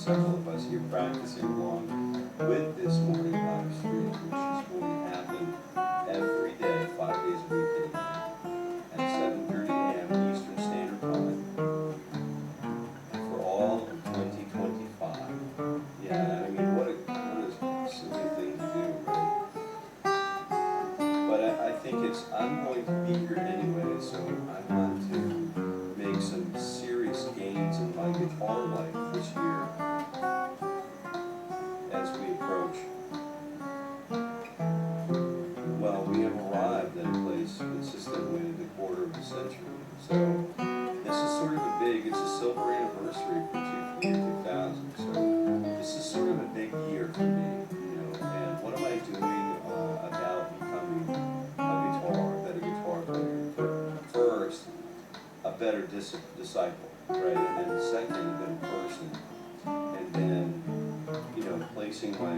several of us here practicing along with this morning live stream, which is going to happen every day, 5 days a week at 7:30 a.m. Eastern Standard Time for all of 2025. Yeah, I mean, what a silly thing to do, right? But I think I'm going to be here anyway, so I want to make some serious gains in my guitar life this year as we approach. Well, we have arrived at a place consistently in the quarter of a century. So this is sort of it's a silver anniversary for the year 2000. So this is sort of a big year for me, and what am I doing about becoming a better guitar player? First, a better disciple, right? And then second, a better person. And then, placing my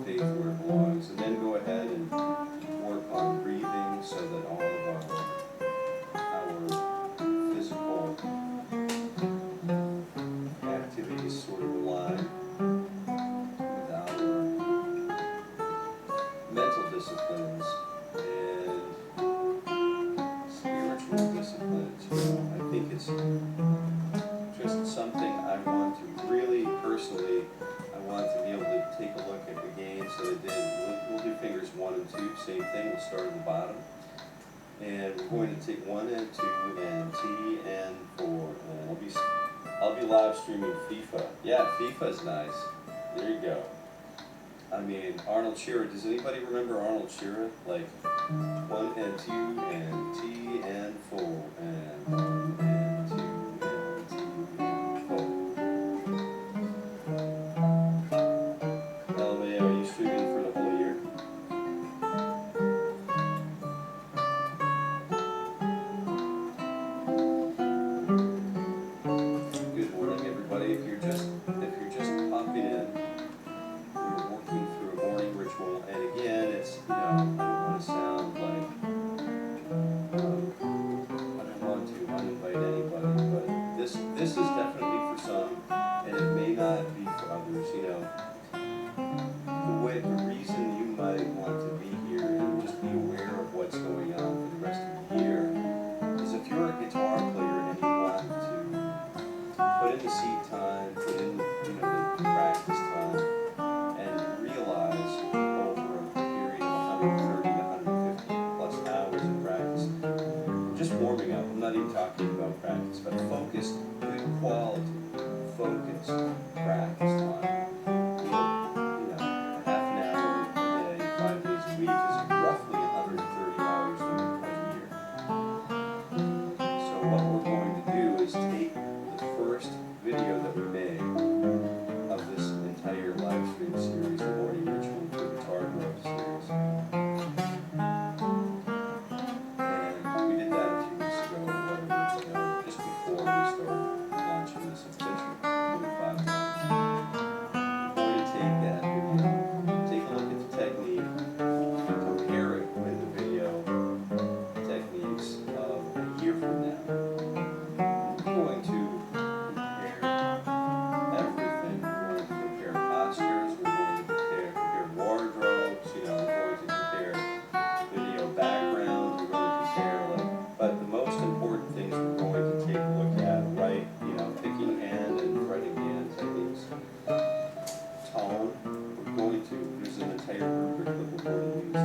faith where it belongs. And then go ahead and work on breathing so that all of our physical activities sort of align with our mental disciplines and spiritual disciplines. I think it's just something I want to really personally, I want to be able to take a look at the game. So we'll do fingers 1 and 2, same thing, we'll start at the bottom. And we're going to take 1 and 2 and T and 4. And I'll be live streaming FIFA. Yeah, FIFA's nice. There you go. I mean, Arnold Shearer. Does anybody remember Arnold Shearer? Like 1 and 2 and T and 4 and 1 and 2 and T and 4. LMA, are you streaming for the whole year? Good morning, everybody. If you're just popping in, we're working through a morning ritual, and again, it's I don't want to sound like I don't want to uninvite anybody, but this is definitely for some, and it may not be for others. The reason you might want to be here and just be aware of what's going on for the rest of the year is if you're a guitar player and you want to put in the seat time, put in the practice time, and realize over a period of 130 to 150 plus hours of practice, just warming up. I'm not even talking about practice, but focused, good quality, focused practice time. Half an hour a day, 5 days a week is roughly 130 hours a year. So what we're going to do is take the first video that we made of this entire live stream series, the Morning Ritual to Guitar Growth series. And we did that a few weeks ago, or whatever, just before we started launching this official 45 times. We're going to take that video, take a look at the technique, and compare it with the video techniques of a year from now. We're going to compare everything. We're going to compare postures, we're going to compare wardrobes, we're going to compare video backgrounds, we're going to compare, but the most important things we're going to take a look at, right? Picking hand and fretting hand techniques. Tone, there's an entire rubric that we're going to use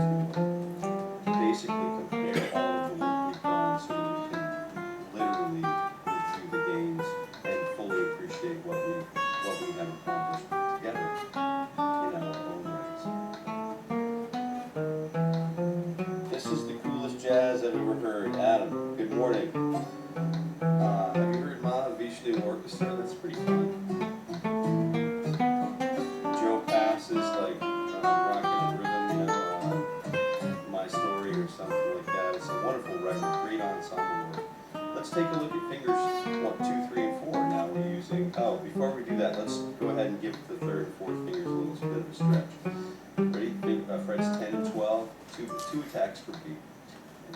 to basically compare all of the work we've done so that we can literally review the games and fully appreciate what we have accomplished together in our own rights. This is the coolest jazz I've ever heard. Adam, good morning. Have you heard Mahavishnu Orchestra? That's pretty fun. Joe Pass's like Rockin' Rhythm, My Story or something like that. It's a wonderful record, great ensemble work. Let's take a look at fingers 1, 2, 3, and 4. Now we're using, before we do that, let's go ahead and give the 3rd and 4th fingers a little bit of a stretch. Ready? Frets 10 and 12, two attacks per beat.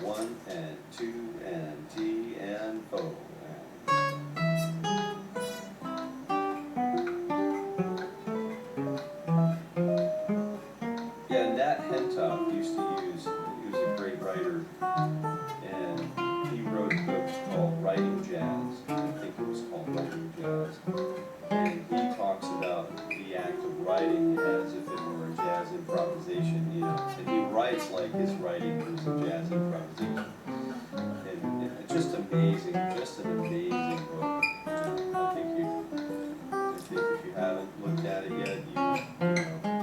1 and 2 and T and 4. Jazz. I think it was called Writing Jazz. And he talks about the act of writing as if it were a jazz improvisation, you know. And he writes like his writing is a jazz improvisation. And it's just amazing, just an amazing book. I think if you haven't looked at it yet,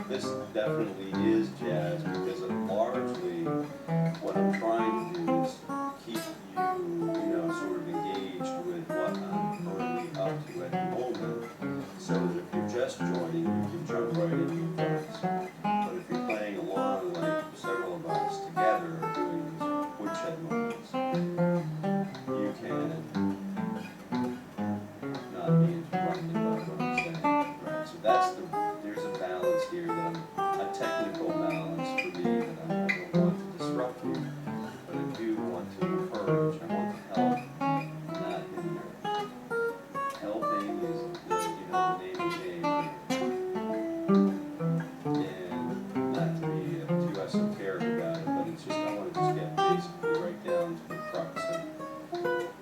this definitely is jazz, because largely what I'm trying to do is keep you, sort of engaged with what I'm currently up to at the moment, so that if you're just joining, you can jump right into the parts. But if you're playing along, like several of us together are doing these woodshed moments, you can not be interrupted by what I'm saying. Right? So there's a balance here, a technical balance for me, that I don't want to disrupt you, but I do want to encourage, I want to help, not hinder. Helping is the name of the game, and not to be too esoteric about it, but it's just, I want to just get basically right down to the crux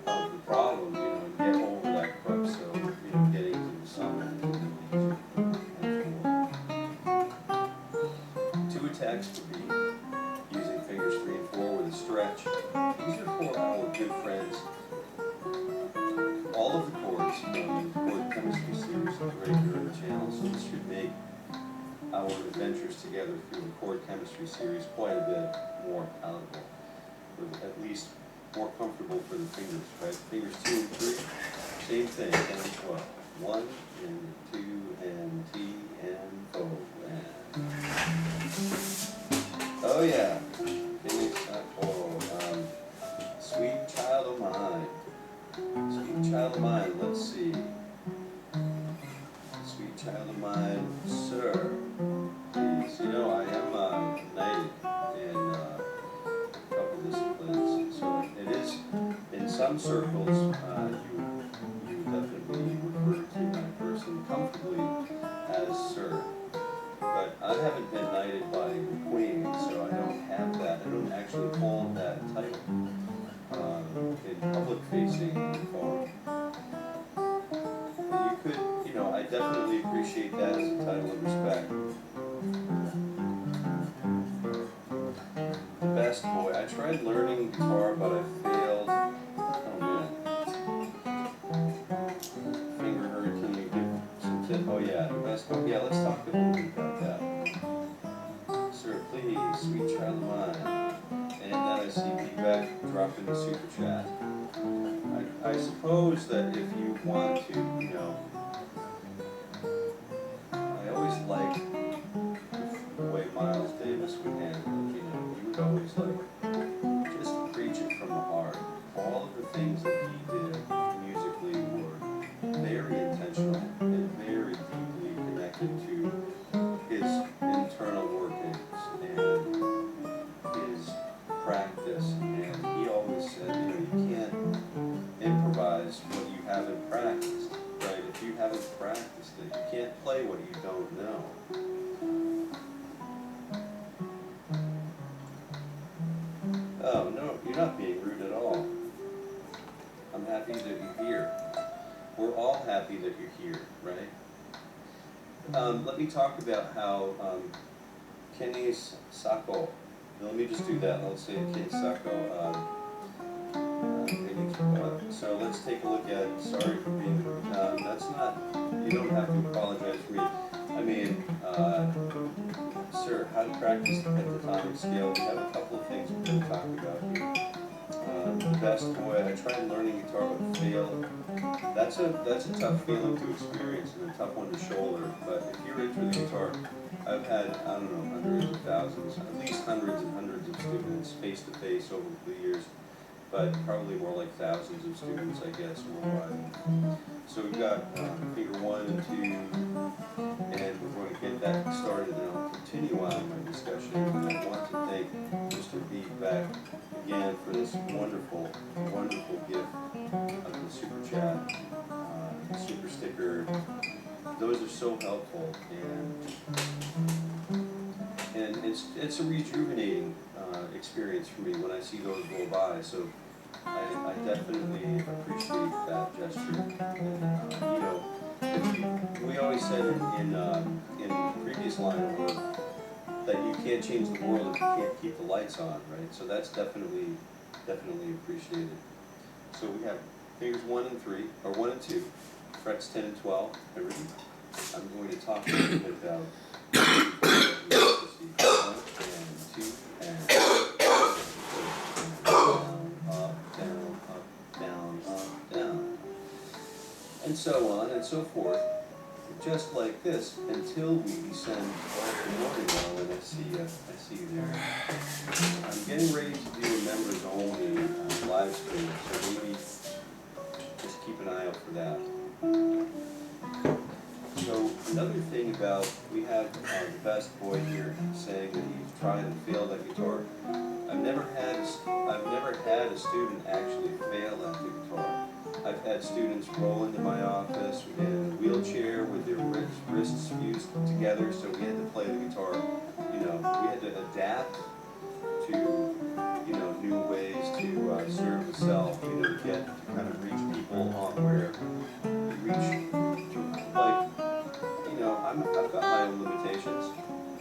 of the problem, and get over that crux, so, getting to the summit is easier. Two attacks would be using fingers 3 and 4 with a stretch. These are for our good friends. All of the chords from the chord chemistry series right here on the channel, so this should make our adventures together through the chord chemistry series quite a bit more palatable, or at least more comfortable for the fingers, right? Fingers 2 and 3, same thing, and 12. 1 and 2 and T and O and. Oh yeah, finish that Sweet Child of Mine. Sweet Child of Mine, let's see. Sweet Child of Mine, sir, please. I am knighted in a couple disciplines, so it is, in some circles, you definitely refer to my person comfortably as sir. But I haven't been knighted by the Queen, so I don't have that. I don't actually hold that title in public-facing form. But you could, I definitely appreciate that as a title of respect. The best boy. I tried learning guitar, but I failed. Oh man. Finger hurt. Can you give some tips? Oh yeah, the best boy. Yeah, let's talk a little bit about that. Sir, please, sweet child of mine. And then I see feedback drop in the super chat. I suppose that if you want to, I always liked the way Miles Davis would handle it. He would always just preach it from the heart. All of the things that he did musically were very intentional and very deeply connected to his internal workings and his practice. And he always said, you can't improvise what you haven't practiced, right? If you haven't practiced it, you can't play what you don't know. Oh, no, you're not being rude at all. I'm happy that you're here. We're all happy that you're here, right? Let me talk about how Kenny's Sako. Let me just do that. Let's say Kenny's Sako. So let's take a look at, sorry for being, that's not, you don't have to apologize for me. I mean, sir, how to practice the pentatonic scale. We have a couple of things we're going to talk about here. The best boy, I tried learning guitar but failed. That's a tough feeling to experience and a tough one to shoulder, but if you're into the guitar, I've had, I don't know, hundreds of thousands, at least hundreds and hundreds of students face-to-face over the years, but probably more like thousands of students, I guess, worldwide. So we've got figure 1 and 2, and we're going to get that started, and I'll continue on my discussion. And I want to thank Mr. B back again for this wonderful, wonderful gift of the super chat, super sticker. Those are so helpful, and it's a rejuvenating experience for me when I see those go by. So I definitely appreciate that gesture. And, we always said in the previous line of work that you can't change the world if you can't keep the lights on, right? So that's definitely appreciated. So we have fingers 1 and 3, or 1 and 2, frets 10 and 12. Everything. I'm going to talk a little bit about 1 and 2 and down, up, down, up, down, up, down, and so on and so forth. Just like this until we descend off the morning well, and I see you there. I'm getting ready to do a members only live stream, so maybe just keep an eye out for that. So another thing about, we have the best boy here saying that he's tried and failed at guitar. I've never had a student actually fail at the guitar. I've had students roll into my office in a wheelchair with their wrists fused together, so we had to play the guitar. We had to adapt to, new ways to serve the self, to get, to kind of reach people on where you reach, like, I've got my own limitations,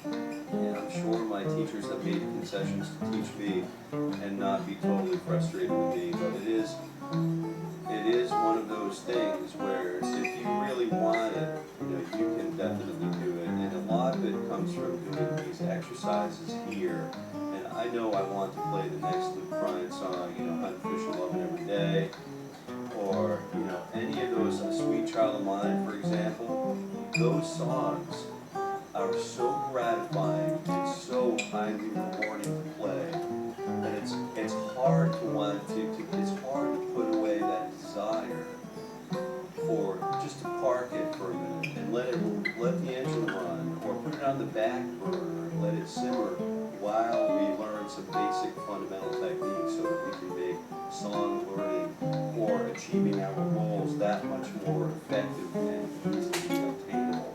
and I'm sure my teachers have made concessions to teach me and not be totally frustrated with me, but it is one of those things where if you really want it, you can definitely do it. And a lot of it comes from doing these exercises here. And I know I want to play the next Luke Bryan song, Hunt, Fish, and Love It Every Day, or, any of those, Sweet Child of Mine, for example. Those songs are so gratifying and so highly rewarding to play. And it's hard to want to it's hard to put away that desire for just to park it for a minute and let the engine run, or put it on the back burner and let it simmer while we learn some basic fundamental techniques so that we can make song learning or achieving our goals that much more effective and easily obtainable.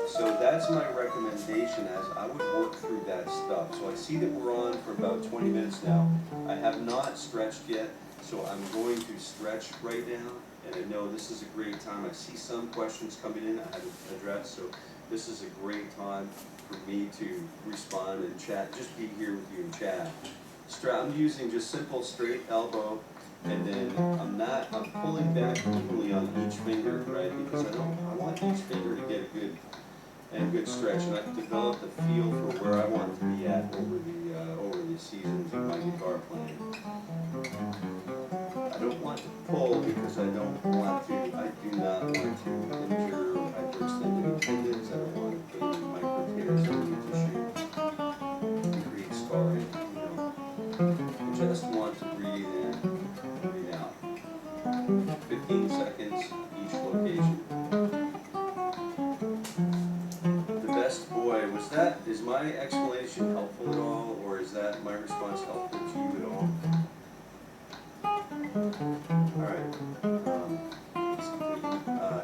So that's my recommendation, as I would work through that stuff. So I see that we're on for about 20 minutes now. I have not stretched yet, so I'm going to stretch right now. And I know this is a great time. I see some questions coming in I haven't addressed, so this is a great time for me to respond and chat, just be here with you and chat. I'm using just simple straight elbow, and then I'm pulling back equally on each finger, right? Because I want each finger to get a good stretch, and I've developed a feel for where I want to be at over the seasons of my guitar playing. I don't want to pull because I do not want to injure or hyperextend any tendons. I don't want to gain micro tears in the tissue, create scarring, I just want to breathe in, breathe out. 15 seconds each location. The best boy, is my explanation helpful at all, or is that my response helpful to you at all? Alright.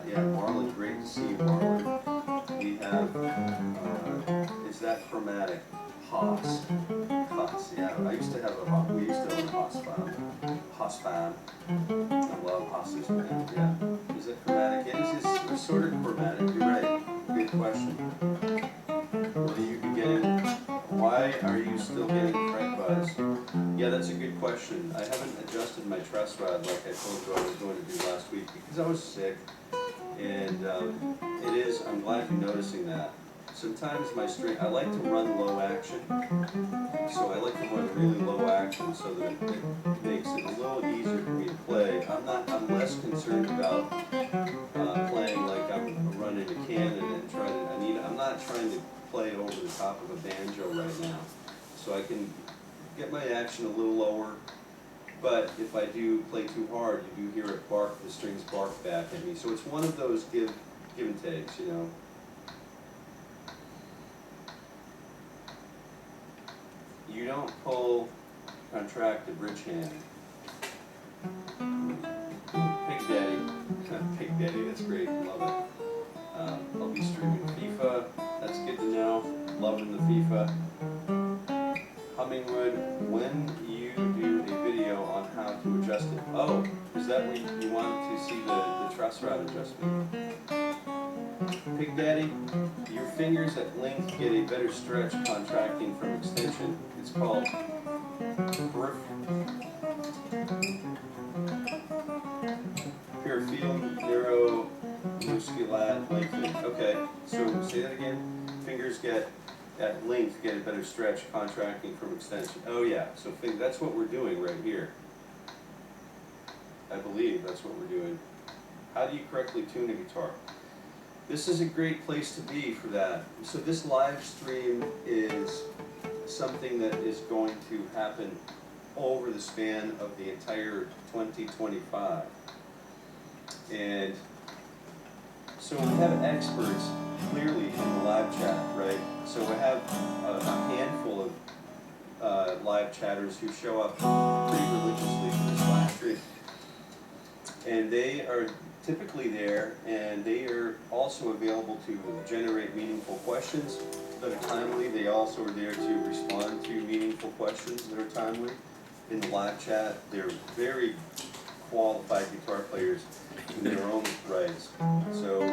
Yeah, Marlon, great to see you, Marlon. We have, is that chromatic? Haas. Haas, yeah. We used to own a Haas file. Haas file. I love Haas's, man. Yeah. Is it chromatic? Yeah, it's sort of chromatic. You're right. Good question. What are you getting? Why are you still getting fret buzz? Yeah, that's a good question. I haven't adjusted my truss rod like I told you I was going to do last week because I was sick. And I'm glad you're noticing that. Sometimes my string, I like to run low action. So I like to run really low action so that it makes it a little easier for me to play. I'm less concerned about playing like I'm running a cannon and I'm not trying to play over the top of a banjo right now. So I can get my action a little lower, but if I do play too hard, you do hear it bark, the strings bark back at me. So it's one of those give and takes, You don't pull, contract the bridge hand. Pig Daddy, Pig Daddy, that's great, love it. I'll be streaming FIFA, that's good to know, loving the FIFA. Hummingwood, when you do a video on how to adjust it. Oh, is that where you wanted to see the truss rod adjustment? Pig Daddy, your fingers at length get a better stretch contracting from extension. It's called peripheral neuromuscular lengthening. Okay, so say that again. Fingers get at length get a better stretch contracting from extension. Oh yeah, so that's what we're doing right here. I believe that's what we're doing. How do you correctly tune a guitar? This is a great place to be for that. So this live stream is something that is going to happen over the span of the entire 2025. And so we have experts clearly in the live chat, right? So we have a handful of live chatters who show up pretty religiously for this live stream. And they are typically there, and they are also available to generate meaningful questions that are timely. They also are there to respond to meaningful questions that are timely. In the live chat, they're very qualified guitar players in their own rights. So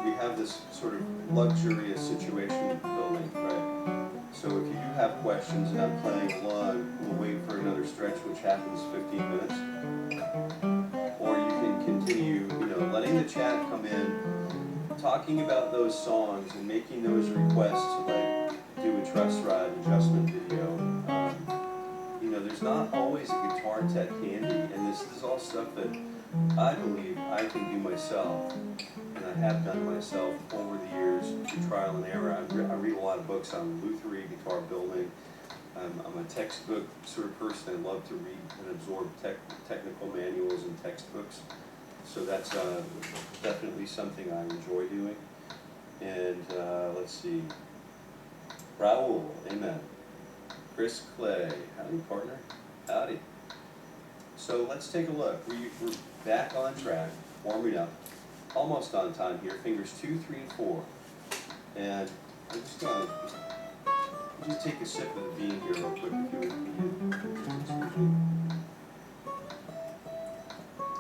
we have this sort of luxurious situation building, right? So if you do have questions and I'm playing along, we'll wait for another stretch, which happens 15 minutes. Or you can continue, letting the chat come in, talking about those songs and making those requests, like do a truss rod adjustment video. There's not always a guitar tech handy, and this is all stuff that I believe I can do myself, and I have done myself over the years through trial and error. I read a lot of books on lutherie, guitar building. I'm a textbook sort of person. I love to read and absorb technical manuals and textbooks. So that's definitely something I enjoy doing. And let's see. Raul, amen. Chris Clay, howdy partner, howdy. So let's take a look. We're back on track, warming up, almost on time here, fingers 2, 3, and 4. And I'm just gonna just take a sip of the bean here real quick if you would.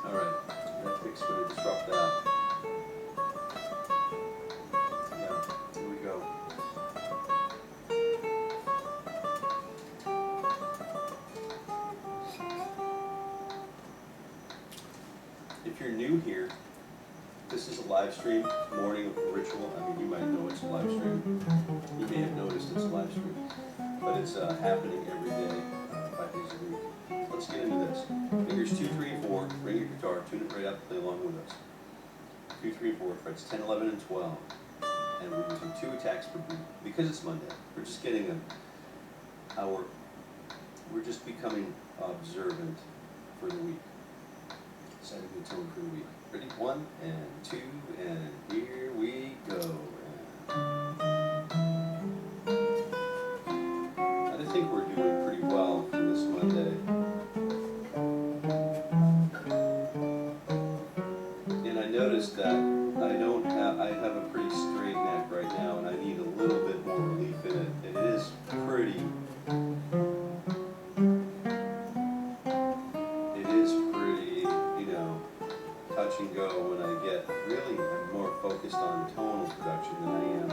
All right, that pick's gonna disrupt that. Yeah, here we go. If you're new here, this is a live stream, morning ritual. I mean, you might know it's a live stream. You may have noticed it's a live stream. But it's happening every day, 5 days a week. Let's get into this. Fingers 2, 3, and 4. Bring your guitar, tune it right up, play along with us. 2, 3, and 4, frets 10, 11, and 12. And we're using 2 attacks per beat. Because it's Monday, we're just getting we're just becoming observant for the week. Setting the tone for the week. Ready? 1 and 2, and here we go. And I think we're doing pretty well for this Monday. And I noticed that I have a pretty straight neck right now, and I need a little bit more relief in it. And it is pretty. Touch and go when I get really more focused on tonal production than I am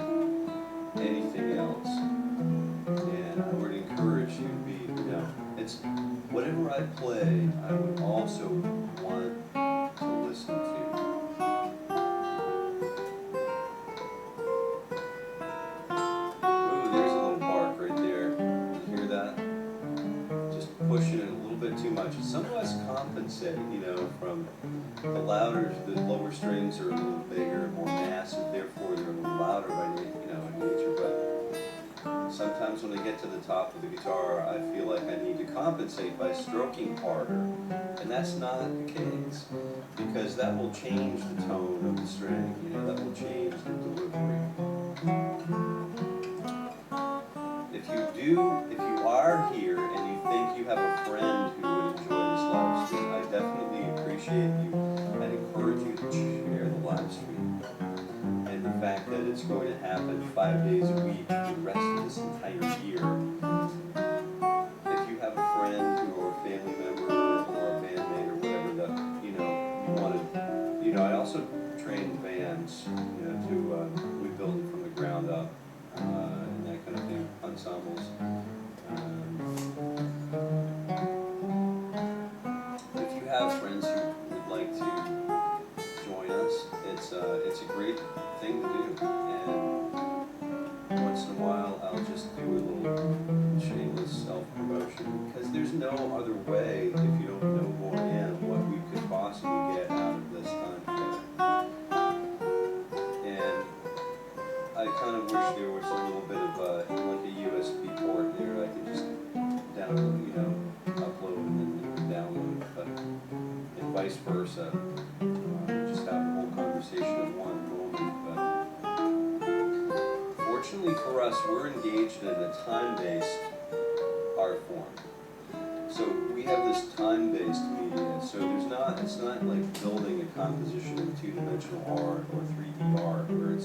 anything else. And I would encourage you to be, it's whatever I play, I would also want to listen to. Ooh, there's a little bark right there. You hear that? Just pushing it a little bit too much. Some of us compensate, from the lower strings are a little bigger, more massive, therefore they're a little louder by nature. But sometimes when I get to the top of the guitar, I feel like I need to compensate by stroking harder, and that's not the case, because that will change the tone of the string. That will change the delivery. If you are here and you think you have a friend who would enjoy this live stream, I definitely appreciate you and encourage you to share the live stream. And the fact that it's going to happen 5 days a week for the rest of this entire year. If you have a friend or a family member or a you know, I also train bands, you know, we build it from the ground up, and that kind of thing, ensembles. If you have friends who would like to join us, it's a great thing to do. And once in a while, I'll just do a little shameless self-promotion, because there's no other way, if you don't know who I am, what we could possibly get out of this time together. And I kind of wish there was a little bit of like a USB port there. I could just download, you know, upload and then you can download, but and vice versa. Just have the whole conversation in one moment. But fortunately for us, we're engaged in a time-based art form. So we have this time-based media. So it's not like building a composition in two-dimensional art or 3D art where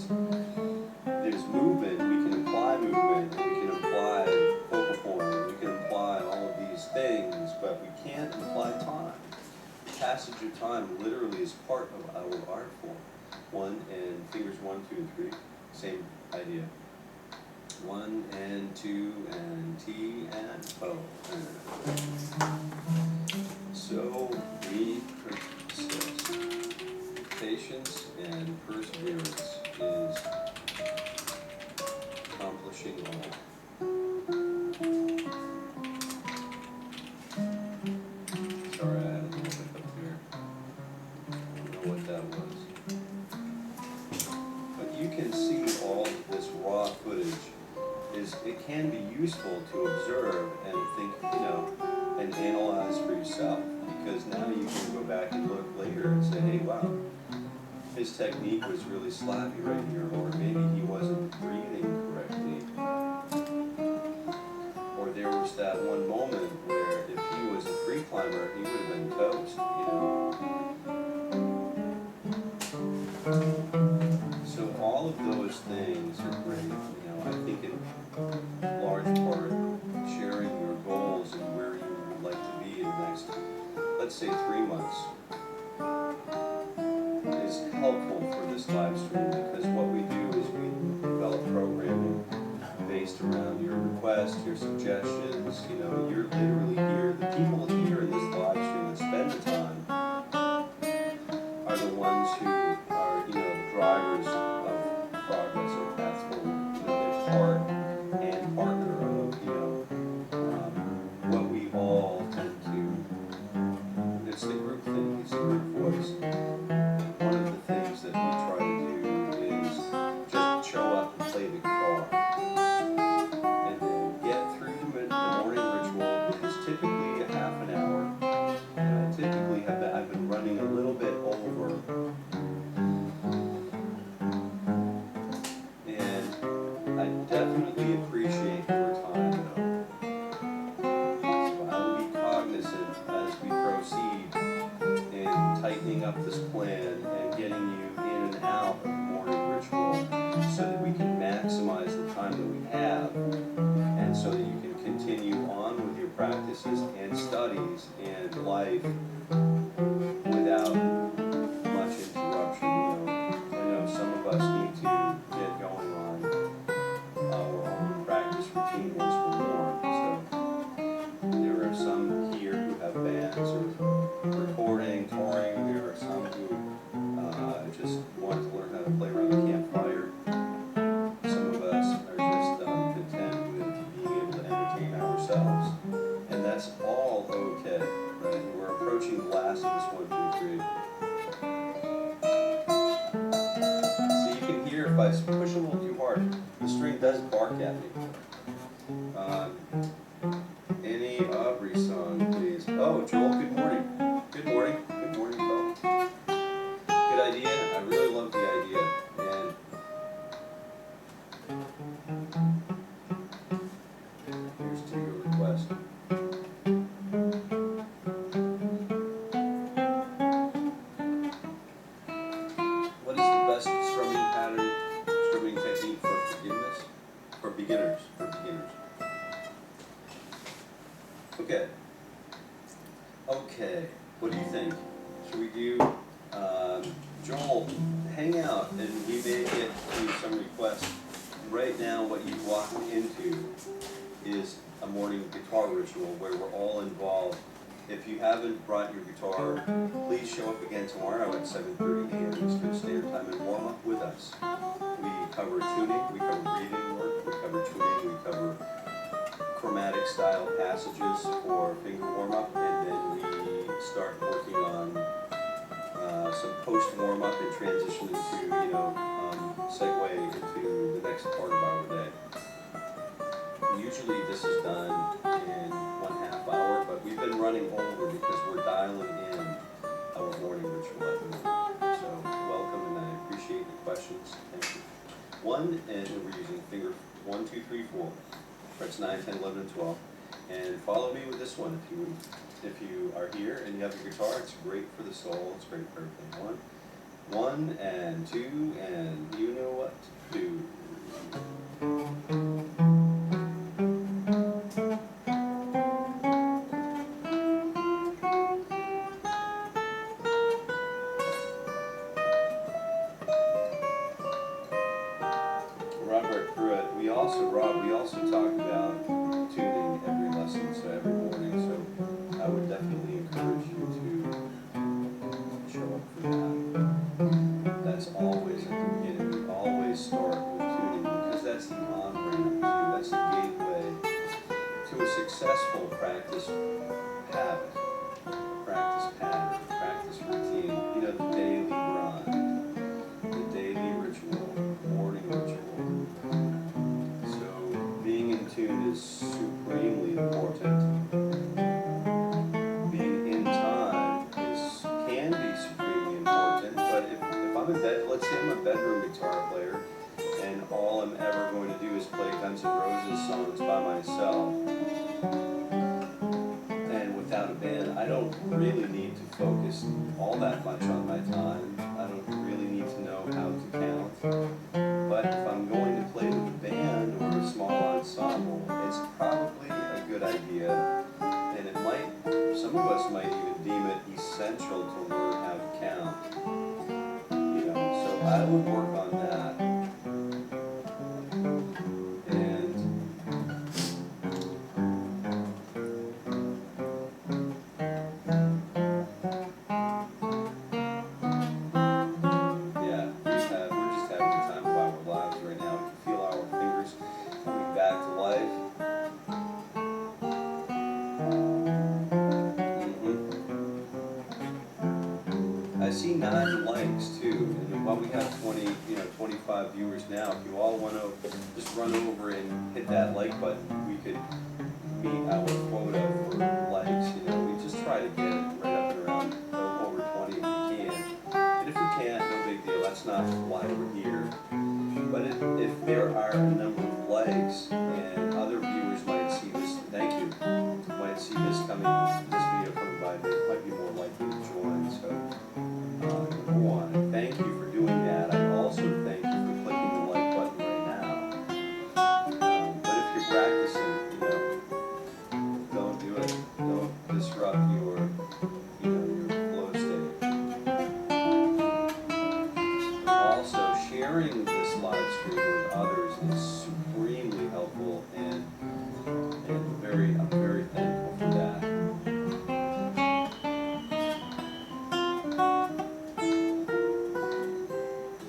there's movement, we can apply movement, we can apply focal point, we can apply all of these things, but we can't apply time. The passage of time literally is part of our art form. One and fingers 1, 2, and 3, same idea. 1 and 2 and T and O. So we persist. Patience and perseverance is accomplishing all. Sorry, I had a little bit up here. I don't know what that was. But you can see all of this raw footage. It can be useful to observe and think, you know, and analyze for yourself, because now you can go back and look later and say, hey, wow, his technique was really sloppy right here, or maybe he wasn't breathing correctly, or there was that one moment where if he was a free climber, he would have been toast, you know. So all of those things are great, you know. I think in large part, sharing your goals and where you would like to be in the next, let's say 3 months, is helpful for this live stream, because what we do is we develop programming based around your requests, your suggestions. You know, you're literally here. The people here in this live stream that spend the time are the ones who are, you know, the drivers of progress or path forward. You know, they're part and partner of, you know, what we all tend to. It's the group thing. It's the group voice. One of the things that we try to do is just show up and play the guitar, and then get through the morning ritual. It's typically a half an hour. And I typically I've been running a little bit over. And I definitely appreciate your time, though. So I will be cognizant as we proceed in tightening up this plan and getting you in and out of the morning ritual so that we can maximize the time that we have, and so that you can continue on with your practices and studies and life without much interruption. You know, I know some of us need to get going on our own practice routine once we're born. So there are some here who have bands or recording, touring. There are some who just want to learn how to play around the campfire. Some of us are just content with being able to entertain ourselves. And that's all okay, right? We're approaching the last of this 1, 2, 3. So you can hear if I push a little too hard, the string does bark at me. Any Aubrey song, please. Oh, Joel, good morning. Good morning. Good morning, Joel. Good idea. I really love the idea. And here's to your request. What is the best strumming pattern, strumming technique for forgiveness? For beginners. For beginners. Okay. Okay. What do you think? Should we do hang out, and we may get to some requests. Right now, what you've walked into is a morning guitar ritual where we're all involved. If you haven't brought your guitar, please show up again tomorrow at 7:30 a.m. Eastern Standard Time and warm up with us. We cover tuning, we cover breathing work, we cover tuning, we cover chromatic style passages for finger warm up, and then we start working on some post warm up and transition into, segue into the next part of our day. Usually this is done in 1/2 hour, but we've been running over because we're dialing in our morning ritual at the moment. So welcome, and I appreciate the questions. Thank you. We're using finger 1, 2, 3, 4. Frets 9, 10, 11, and 12. And follow me with this one if you would. If you are here and you have your guitar, it's great for the soul, it's great for everything. 1 and 2, and you know what to do. Robert Pruitt, we also talk about tuning every lesson, so every morning, so I would definitely encourage you to show up for that. That's always at the beginning. We always start with tuning because that's the on-ramp to, that's the gateway to a successful practice habit, practice pattern, practice routine, the daily grind, the daily ritual, morning ritual. So being in tune is supremely important. Being in time can be supremely important, but if I'm in bed, let's say I'm a bedroom guitar player, and all I'm ever going to do is play Guns N' Roses songs by myself, and without a band, I don't really need to focus all that much on my time. I don't really need to know how to count. But if I'm going to play with a band or a small ensemble, it's probably a good idea, and it might, some of us might even deem it essential to learn how to count. So I would work on that. And yeah, we're just having the time of our lives right now. We can feel our fingers coming back to life. I see 9 likes too, and while we have 25 viewers now, if you all want to just run over and hit that like button, we could meet our quota for likes. We just try to get it right up and around over 20 if we can. And if we can't, no big deal. That's not why we're here. But if there are a number of likes and other viewers might see this, thank you, might see this video coming by, they might be more likely to join. So, number 1, thank you for doing that. I also thank you for clicking the like button right now. But if you're practicing, don't do it. Don't disrupt your flow state. Also, sharing this live stream with others is supremely helpful, and I'm very thankful for that.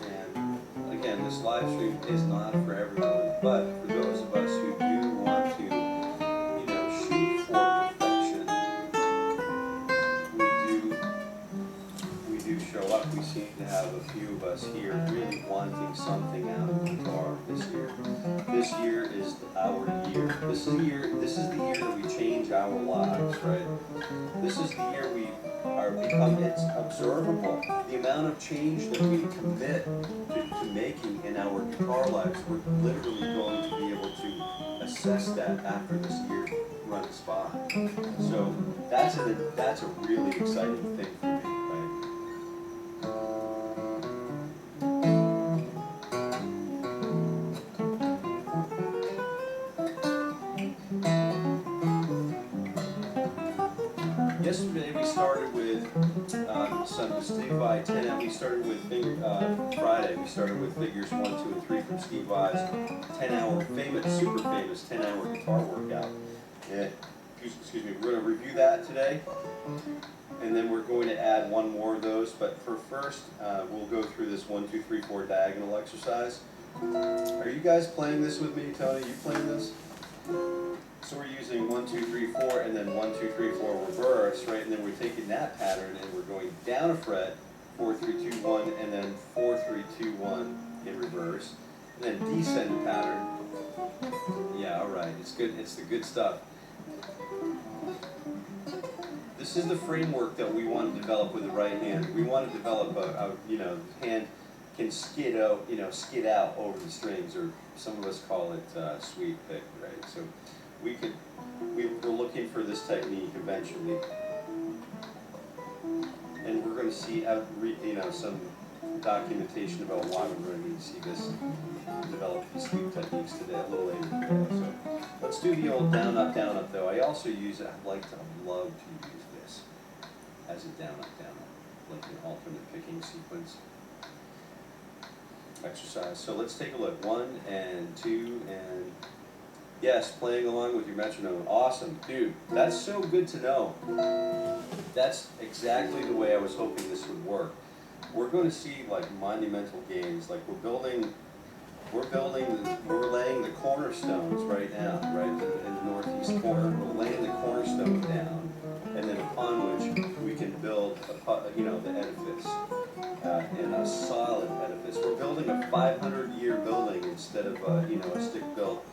And again, this live stream is not for everyone, but for those of us who do want to, shoot for perfection, we do show up. We seem to have a few of us here really wanting something out of guitar this year. This year is our year. This is the year that we change our lives, right? This is the year we it's observable. The amount of change that we commit to making in our guitar lives, we're literally going to be able to assess that after this year runs by. So that's a really exciting thing for me, right? Yesterday we started with some Steve Vai 10. We started with Friday. We started with figures 1, 2, and 3 from Steve Vai's 10-hour super famous 10-hour guitar workout. And, excuse me. We're going to review that today, and then we're going to add one more of those. But for first, we'll go through this 1, 2, 3, 4 diagonal exercise. Are you guys playing this with me, Tony? You playing this? So we're using 1, 2, 3, 4, and then 1, 2, 3, 4 reverse, right? And then we're taking that pattern and we're going down a fret, 4, 3, 2, 1, and then 4, 3, 2, 1 in reverse, and then descend the pattern. Yeah, all right. It's good. It's the good stuff. This is the framework that we want to develop with the right hand. We want to develop hand can skid out, skid out over the strings, or some of us call it sweep pick, right? So we're looking for this technique eventually, and we're going to see some documentation about why we're going to need to see this develop these sweep techniques today, a little later today. So let's do the old down up though. I also use it. I love to use this as a down up, like an alternate picking sequence exercise. So let's take a look. 1 and 2 and yes, playing along with your metronome. Awesome, dude. That's so good to know. That's exactly the way I was hoping this would work. We're going to see like monumental gains. Like we're laying the cornerstones right now, right in the northeast corner. We're laying the cornerstones down, and then upon which we can build the edifice, and a solid edifice. We're building a 500-year building instead of a stick-built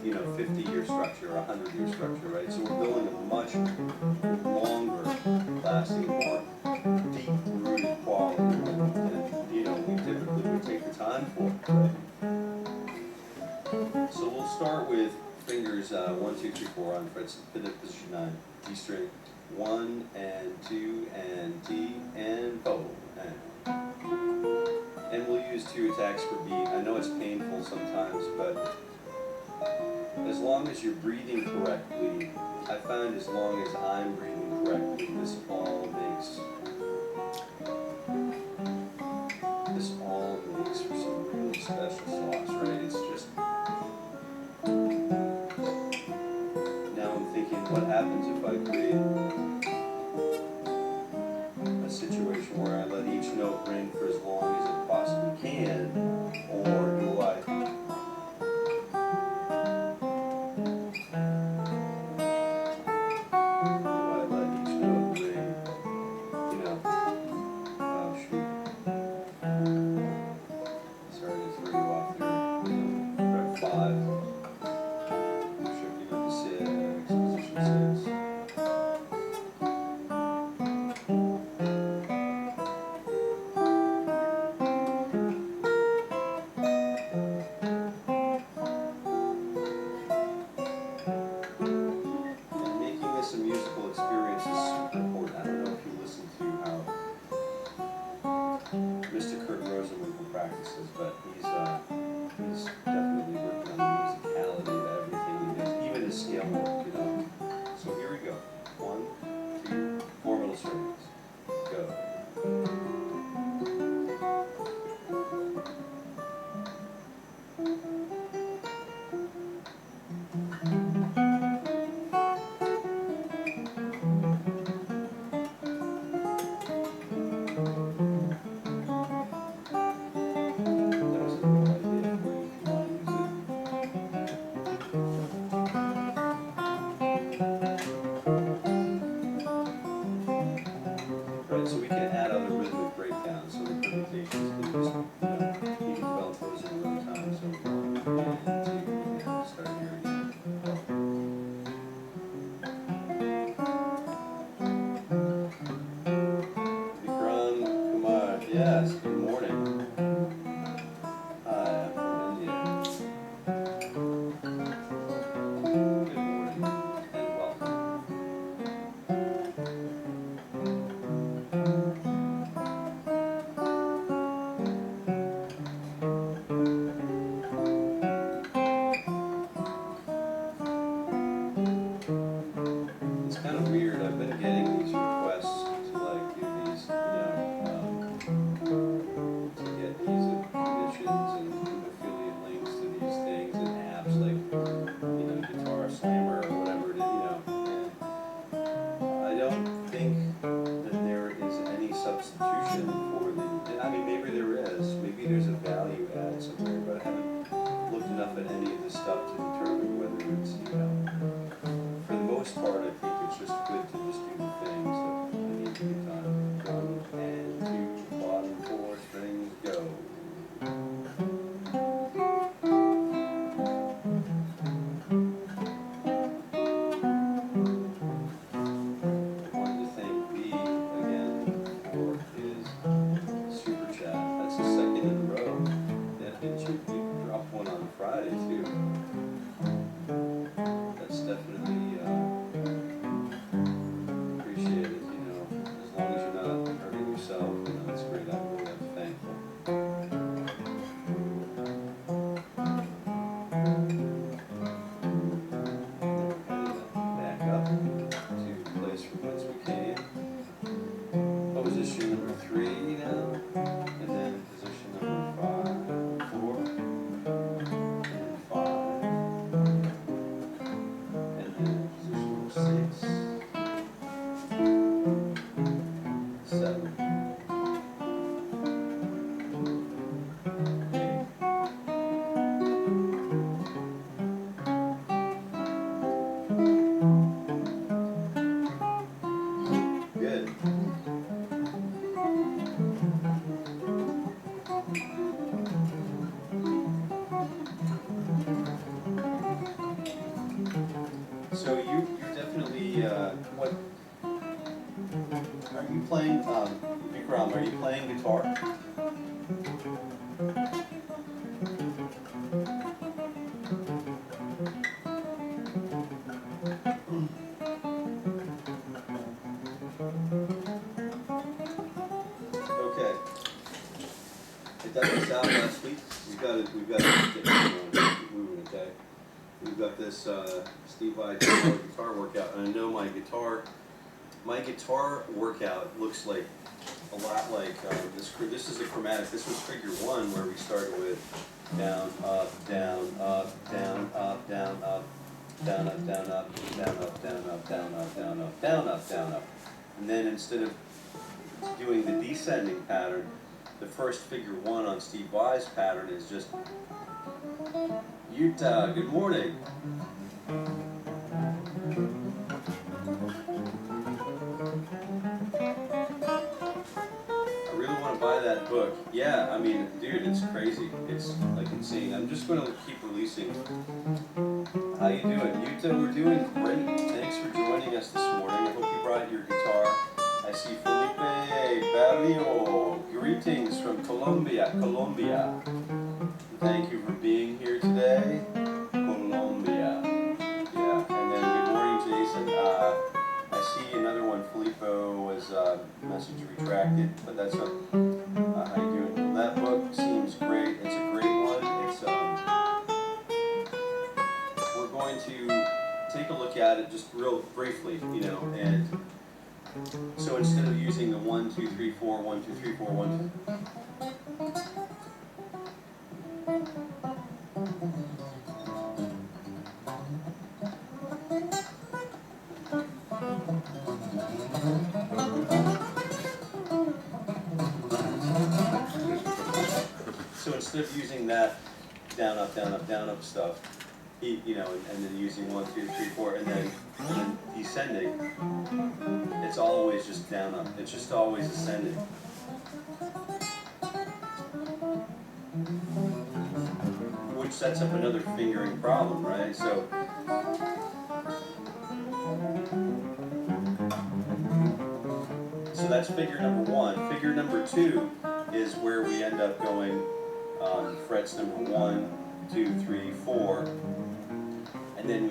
50-year structure or 100-year structure, right? So we're building a much longer lasting, more deep-rooted quality than we typically would take the time for, right? So we'll start with fingers 1, 2, 3, 4 on frets, position 9, D string, 1 and 2 and D and bow, and we'll use 2 attacks per beat. I know it's painful sometimes, but as long as you're breathing correctly, I find as long as I'm breathing correctly, this all makes for some really special sauce, right? It's just, now I'm thinking, what happens if I create a situation where I let each note ring for as long as it possibly can, or do I let each note ring, oh shoot, sorry to throw you off there, fret 5, shifting up to 6, position 6. A musical experience is super important. I don't know if you listen to how Mr. Kurt Rosenwinkel practices, but he's definitely working on the musicality of everything he does, even his scale work, So here we go. 1, 2, 4 middle strings. Go. So we can add other rhythmic breakdowns, so the permutations can just, you can develop those in your own time. So 1 and 2, start here again. Vikram Kumar, yes, good morning. Hi, I'm from India. Good morning and welcome. It's kind of weird. I've been getting these requests to like do these, maybe there's a value add somewhere, but I haven't looked enough at any of this stuff to determine whether it's, for the most part, I think it's just good to just do the things that need to be done. 1 and 2, bottom 4 strings, go. I wanted to thank B again for his super chat. That's the second in a row. Yeah, didn't you drop one on Friday too? That's definitely appreciated, as long as you're not hurting yourself, that's great. I'm really thankful. Back up to the place from whence we came. Position number 3 now, and then position number 5, 4, and 5, and then position number 6, 7, 8. Good. So you're definitely, what, are you playing, Vikram, are you playing guitar? Okay. I got this out last week. We've got to get moving, okay? We've got this Steve Vai guitar workout, and I know my guitar workout looks like a lot like this. This is a chromatic. This was figure 1 where we started with down, up, down, up, down, up, down, up, down, up, down, up, down, up, down, up, down, up, down, up, down, up, down, up. And then instead of doing the descending pattern, the first figure 1 on Steve Vai's pattern is just Utah, good morning. I really want to buy that book. Yeah, I mean, dude, it's crazy. It's like insane. I'm just going to keep releasing. How you doing? Utah, we're doing great. Thanks for joining us this morning. I hope you brought your guitar. I see Felipe Barrio. Greetings from Colombia. Thank you for being here today. Colombia. Yeah, and then good morning, Jason. I see another one. Filippo was message retracted, but that's not. How you doing? Well, that book seems great. It's a great one. It's we're going to take a look at it just real briefly, and so instead of using the 1, 2, 3, 4, 1, 2, 3, 4, 1, 2. So instead of using that down, up stuff, and then using 1, 2, 3, 4, and then descending, it's always just down, up. It's just always ascending. Which sets up another fingering problem, right? So that's figure number 1. Figure number 2 is where we end up going frets number 1, 2, 3, 4. And then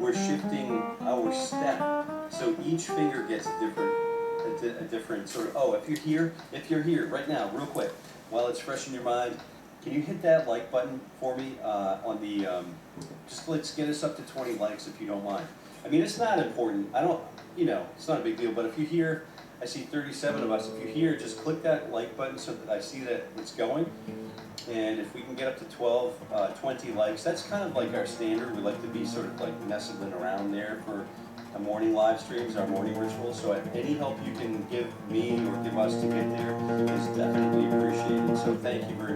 we're shifting our step. So each finger gets a different sort of, if you're here right now, real quick, while it's fresh in your mind, can you hit that like button for me on the, just let's get us up to 20 likes if you don't mind. I mean, it's not important. It's not a big deal, but if you hear, I see 37 of us, if you hear, just click that like button so that I see that it's going. And if we can get up to 20 likes, that's kind of like our standard. We like to be sort of like nestling around there for a morning live streams, our morning rituals. So any help you can give me or give us to get there is definitely appreciated. So thank you very